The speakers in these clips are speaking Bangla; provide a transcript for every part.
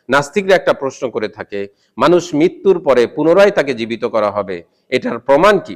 নাস্তিকরা একটা প্রশ্ন করে থাকে, মানুষ মৃত্যুর পরে পুনরায় তাকে জীবিত করা হবে, এটার প্রমাণ কি?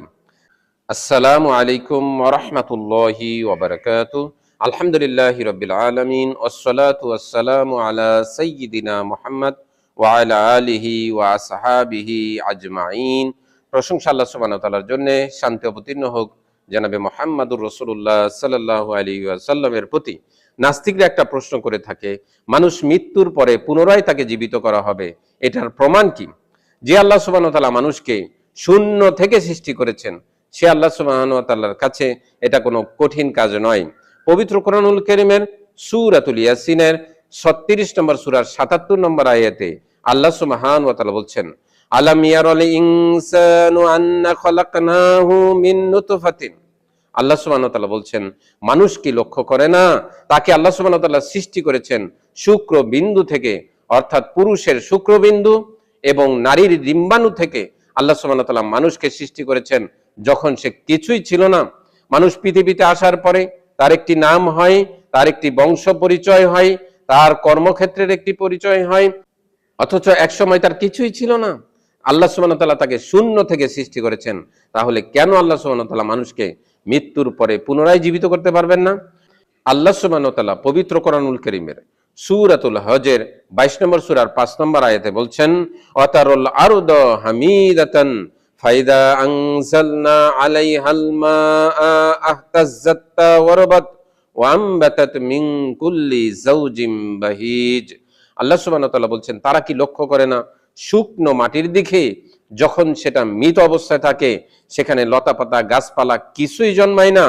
আসসালামু আলাইকুম ওয়া রাহমাতুল্লাহি ওয়া বারাকাতুহু। আলহামদুলিল্লাহি রাব্বিল আলামিন ওয়াসসালাতু ওয়াসসালামু আলা সাইয়্যিদিনা মুহাম্মদ ওয়া আলা আলিহি ওয়া আসহাবিহি আজমাইন। প্রশংসা আল্লাহ সুবহানাহু ওয়া তাআলার জন্য, শান্তি অবতীর্ণ হোক জনাবে মুহাম্মদুর রাসূলুল্লাহ সাল্লাল্লাহু আলাইহি ওয়াসাল্লামের প্রতি। নাস্তিকরা একটা প্রশ্ন করে থাকে, মানুষ মৃত্যুর পরে পুনরায় তাকে জীবিত করা হবে, এটার প্রমাণ কি? যে আল্লাহ সুবহানাহু ওয়া তাআলা মানুষকে শূন্য থেকে সৃষ্টি করেছেন, সে আল্লাহ সুবহানাহু ওয়া তাআলার কাছে এটা কোনো কঠিন কাজ নয়। পবিত্র কোরআনুল কারীমের সূরাতুল ইয়াসিনের 36 নম্বর সূরার 77 নম্বর আয়াতে আল্লাহ সুবহানাহু ওয়া তাআলা বলছেন, আলাম ইয়ারাল ইনসানু আন্না খলাকনাহু মিন নুতফাতিন। আল্লাহ সুবহানাহু ওয়া তাআলা বলছেন, মানুষ কি লক্ষ্য করে না তাকে আল্লাহ সুবহানাহু ওয়া তাআলা সৃষ্টি করেছেন শুক্রবিন্দু থেকে, অর্থাৎ পুরুষের শুক্রবিন্দু এবং নারীর ডিম্বাণু থেকে আল্লাহ সুবহানাহু ওয়া তাআলা মানুষকে সৃষ্টি করেছেন যখন সে কিছুই ছিল না। মানুষ পৃথিবীতে আসার পরে তার একটি নাম হয়, তার একটি বংশ পরিচয় হয়, তার কর্মক্ষেত্রের একটি পরিচয় হয়, অথচ একসময় তার কিছুই ছিল না। আল্লাহ সুবহানাহু ওয়া তাআলা তাকে শূন্য থেকে সৃষ্টি করেছেন, তাহলে কেন আল্লাহ সুবহানাহু ওয়া তাআলা মানুষকে মৃত্যুর পরে পুনরায় জীবিত করতে পারবেন না? আল্লাহ সুবহানাহু ওয়া তাআলা পবিত্র কোরআনুল কারীমের সূরাতুল হজের 22 নম্বর সূরার 5 নম্বর আয়াতে বলছেন, ওয়াতারুল আরদা হামিদাতান ফাইদা আনজালনা আলাইহাল মাআ আহতাজ্জাত ওয়ারাবাত ওয়া আমবাতাত মিন কুল্লি যাওজিম বাহিজ। আল্লাহ সুবহানাহু ওয়া তাআলা বলছেন, তারা কি লক্ষ্য করে না শুকনো মাটির দিকে যখন সেটা মৃত অবস্থায় থাকে, সেখানে লতাপাতা গাছপালা কিছুই জন্মায় না,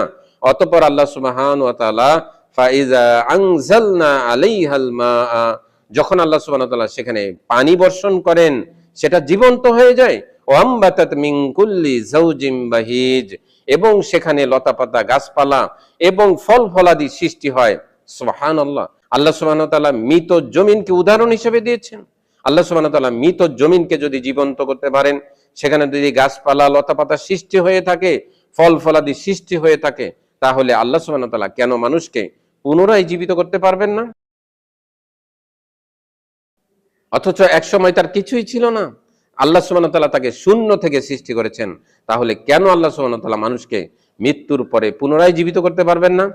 অতঃপর আল্লাহ সুবহানাহু ওয়া তাআলা ফাইজা আনজালনা আলাইহাল মাআ, যখন আল্লাহ সুবহানাহু ওয়া তাআলা সেখানে পানি বর্ষণ করেন, সেটা জীবন্ত হয়ে যায়। ওয়া আমবাতাত মিন কুল্লি যাওজিম বাহিজ, এবং সেখানে লতাপাতা গাছপালা এবং ফল ফলাদি সৃষ্টি হয়। সুবহানাল্লাহ। আল্লাহ সুবহানাহু ওয়া তাআলা মৃত জমিনকে উদাহরণ হিসেবে দিয়েছেন। আল্লাহ সুবহানাহু ওয়া তাআলা মৃত জমিনকে যদি জীবন্ত করতে পারেন, সেখানে যদি গাছপালা লতাপাতা সৃষ্টি হয়ে থাকে, ফল ফলাদি সৃষ্টি হয়ে থাকে, তাহলে আল্লাহ সুবহানাহু ওয়া তাআলা কেন মানুষকে পুনরায় জীবিত করতে পারবেন না? অথচ একসময় তার কিছুই ছিল না। আল্লাহ সুবহানাহু ওয়া তাআলা তাকে শূন্য থেকে সৃষ্টি করেছেন, তাহলে কেন আল্লাহ সুবহানাহু ওয়া তাআলা মানুষকে মৃত্যুর পরে পুনরায় জীবিত করতে পারবেন না?